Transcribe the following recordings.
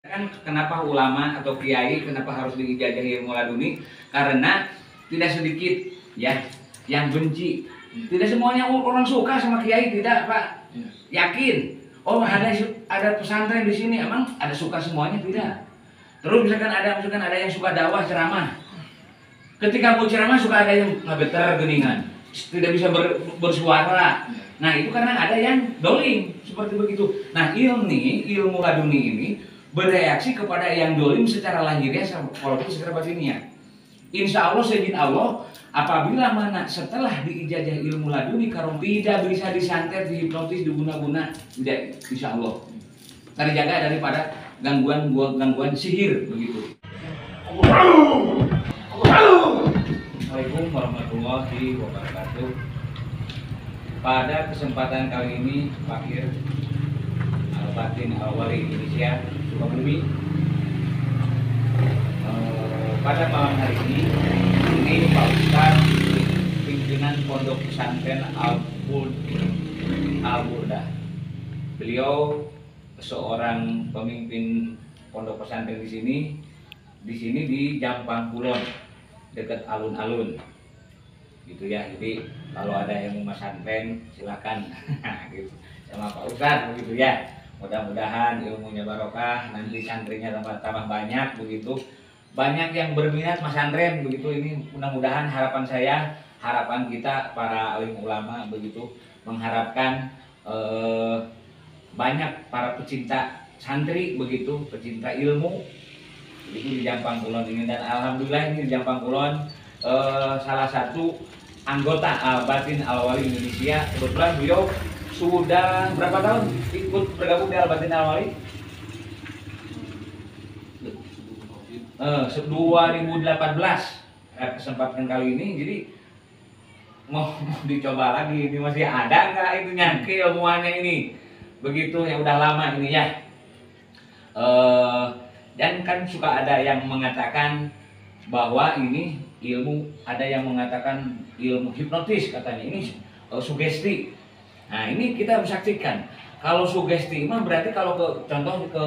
Kan kenapa ulama atau kiai kenapa harus diijazahi ilmu laduni? Karena tidak sedikit ya yang benci. Tidak semuanya orang suka sama kiai, tidak Pak. Yakin? Oh ada pesantren di sini, emang ada suka semuanya tidak? Terus misalkan ada yang suka dakwah ceramah. Ketika mau ceramah suka ada yang ngabeter geningan, tidak bisa bersuara. Nah itu karena ada yang doling seperti begitu. Nah ilmu laduni ini bereaksi kepada yang dolim secara lahiriah walaupun secara batinnya. Insya Allah seizin Allah, apabila mana setelah diijazah ilmu laduni karom tidak bisa disantet, dihipnotis, diguna-guna, tidak, insya Allah terjaga daripada gangguan sihir begitu. Assalamualaikum warahmatullahi wabarakatuh. Pada kesempatan kali ini Fakir Al-Batin Al-Wali Indonesia Sukabumi, pada malam hari ini Pak Ustadz pimpinan Pondok Pesantren Al-Burdah. Beliau seorang pemimpin pondok pesantren di sini di Jampang Kulon, dekat alun-alun gitu ya. Jadi kalau ada yang mau pesantren silakan gitu sama Pak Ustadz begitu ya. Mudah-mudahan ilmunya barokah, nanti santrinya tambah banyak begitu. Banyak yang berminat pesantren begitu. Ini mudah-mudahan harapan kita para alim ulama begitu, mengharapkan banyak para pecinta santri begitu, pecinta ilmu begitu di Jampang Kulon ini. Dan alhamdulillah ini di Jampang Kulon salah satu anggota Al-Batin Al-Wali Indonesia. Kebetulan beliau sudah berapa tahun ikut bergabung di Al-Batin Al-Wali? 2018 kesempatan kali ini. Jadi mau dicoba lagi, ini masih ada nggak itunya keilmuannya ini begitu ya, udah lama ini ya. Dan kan suka ada yang mengatakan bahwa ini ilmu, ada yang mengatakan ilmu hipnotis katanya, ini sugesti. Nah ini kita harus saksikan. Kalau sugesti mah berarti kalau contoh ke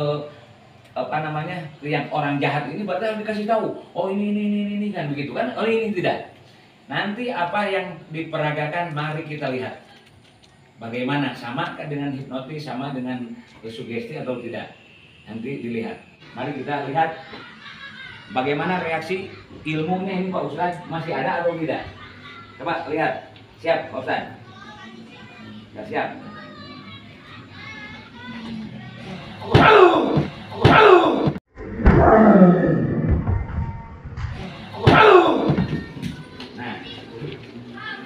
yang orang jahat ini berarti harus dikasih tahu, oh ini kan begitu kan. Oh ini tidak. Nanti apa yang diperagakan mari kita lihat bagaimana, sama dengan hipnotis, sama dengan sugesti atau tidak, nanti dilihat. Mari kita lihat bagaimana reaksi ilmunya ini Pak Ustadz, masih ada atau tidak. Coba lihat. Siap Pak Ustadz? Sudah siap?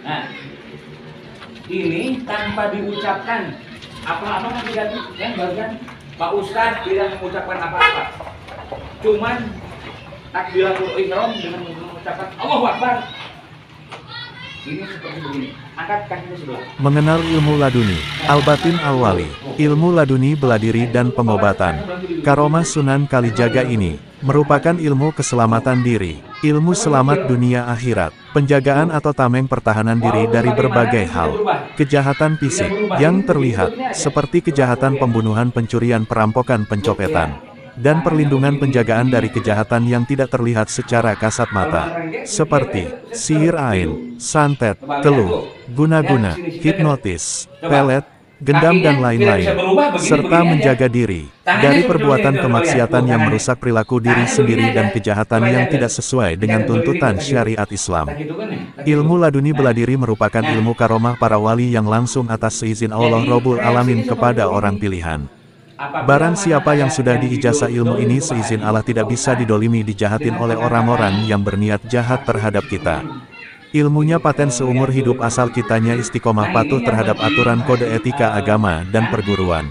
Nah, ini tanpa diucapkan apa-apa kan tidak ya, barusan Pak Ustadz tidak mengucapkan apa-apa, cuman takbiratul ihram dengan mengucapkan Allahu Akbar. Ini seperti begini, angkat kakinya sebelah. Mengenal ilmu laduni, Al-Batin Al-Wali, ilmu laduni bela diri dan pengobatan. Karomah Sunan Kalijaga ini merupakan ilmu keselamatan diri, ilmu selamat dunia akhirat, penjagaan atau tameng pertahanan diri dari berbagai hal. Kejahatan fisik yang terlihat seperti kejahatan pembunuhan, pencurian, perampokan, pencopetan, dan perlindungan penjagaan dari kejahatan yang tidak terlihat secara kasat mata, seperti sihir ain, santet, teluh, guna-guna, hipnotis, pelet, gendam dan lain-lain, serta menjaga diri dari perbuatan kemaksiatan yang merusak perilaku diri sendiri dan kejahatan yang tidak sesuai dengan tuntutan syariat Islam. Ilmu laduni bela diri merupakan ilmu karomah para wali yang langsung atas seizin Allah Rabbul Alamin kepada orang pilihan. Barang siapa yang sudah diijazah ilmu ini seizin Allah tidak bisa didolimi, dijahatin oleh orang-orang yang berniat jahat terhadap kita. Ilmunya paten seumur hidup asal kitanya istiqomah patuh terhadap aturan kode etika agama dan perguruan.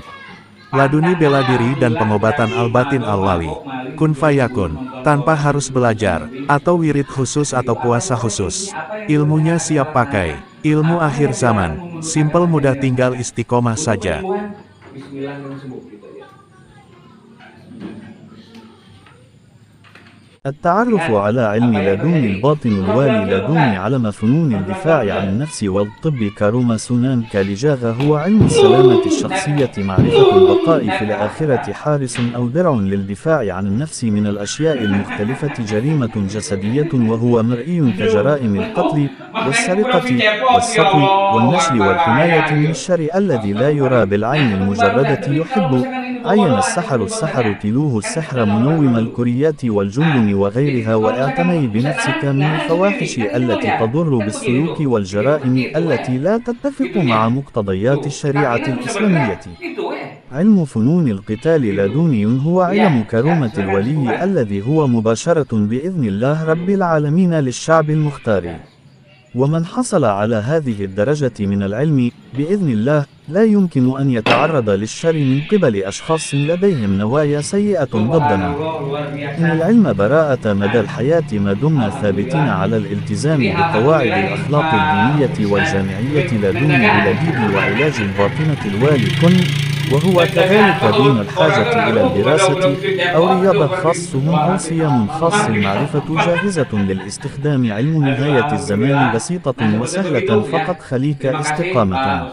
Laduni bela diri dan pengobatan Al-Batin Al-Wali. Kun fayakun, tanpa harus belajar, atau wirid khusus atau puasa khusus. Ilmunya siap pakai, ilmu akhir zaman, simpel mudah tinggal istiqomah saja. Bismillah dan sembuh gitu ya. التعرف على علم لدني الباطن الوالي لدني علم فنون الدفاع عن النفس والطب كاروما سونان كاليجاغا هو علم السلامة الشخصية معرفة البقاء في الآخرة حارس أو درع للدفاع عن النفس من الأشياء المختلفة جريمة جسدية وهو مرئي كجرائم القتل والسرقة والسطو والنشل والحماية من الشر الذي لا يرى بالعين المجردة يحب عين السحر تلوه السحر منوم الكريات والجندم وغيرها واعتني بنفسك من الفواحش التي تضر بالسلوك والجرائم التي لا تتفق مع مقتضيات الشريعة الإسلامية. علم فنون القتال لدني هو علم كرومة الولي الذي هو مباشرة بإذن الله رب العالمين للشعب المختار. ومن حصل على هذه الدرجة من العلم بإذن الله لا يمكن أن يتعرض للشر من قبل أشخاص لديهم نوايا سيئة ضدنا. إن العلم براءة مدى الحياة ما دمنا ثابتين على الالتزام بقواعد الأخلاق الدينية والجامعية لدني بلديد وعلاج الباطنة الوالي كن، وهو كذلك دون الحاجة إلى الدراسة أو رياضة خاصة أو صيام خاص. المعرفة جاهزة للاستخدام. علم نهاية الزمان بسيطة وسهلة فقط خليك استقامة.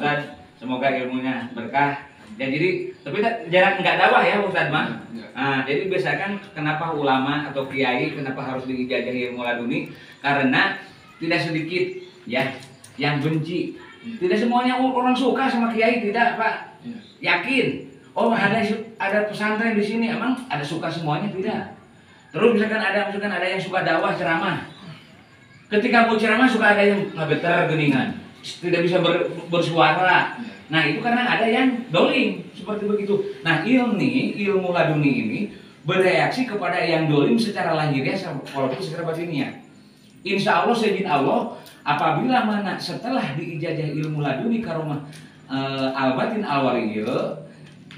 Semoga ilmunya berkah. Ya, jadi tapi jarang nggak dakwah ya Ustadz mah. Nah, jadi biasakan kenapa ulama atau kiai kenapa harus diijazahi ilmu laduni? Karena tidak sedikit ya yang benci. Tidak semuanya orang suka sama kiai, tidak Pak. Yakin? Oh ada pesantren di sini, emang ada suka semuanya? Tidak. Terus misalkan ada yang suka dakwah ceramah. Ketika mau ceramah suka ada yang ngabeter geningan, tidak bisa bersuara. Nah itu karena ada yang dolim seperti begitu. Nah ilmu laduni ini bereaksi kepada yang dolim secara lahiriah walaupun secara batinnya. Insya Allah seizin Allah apabila mana setelah diijazah ilmu laduni karomah al-batin al-wariyah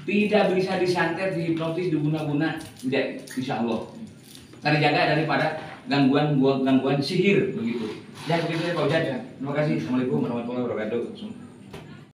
tidak bisa disantet, dihipnotis, diguna-guna, tidak, insya Allah terjaga daripada gangguan sihir begitu. Ya begitu ya Pak Ustadz. Terima kasih. Assalamualaikum warahmatullahi wabarakatuh.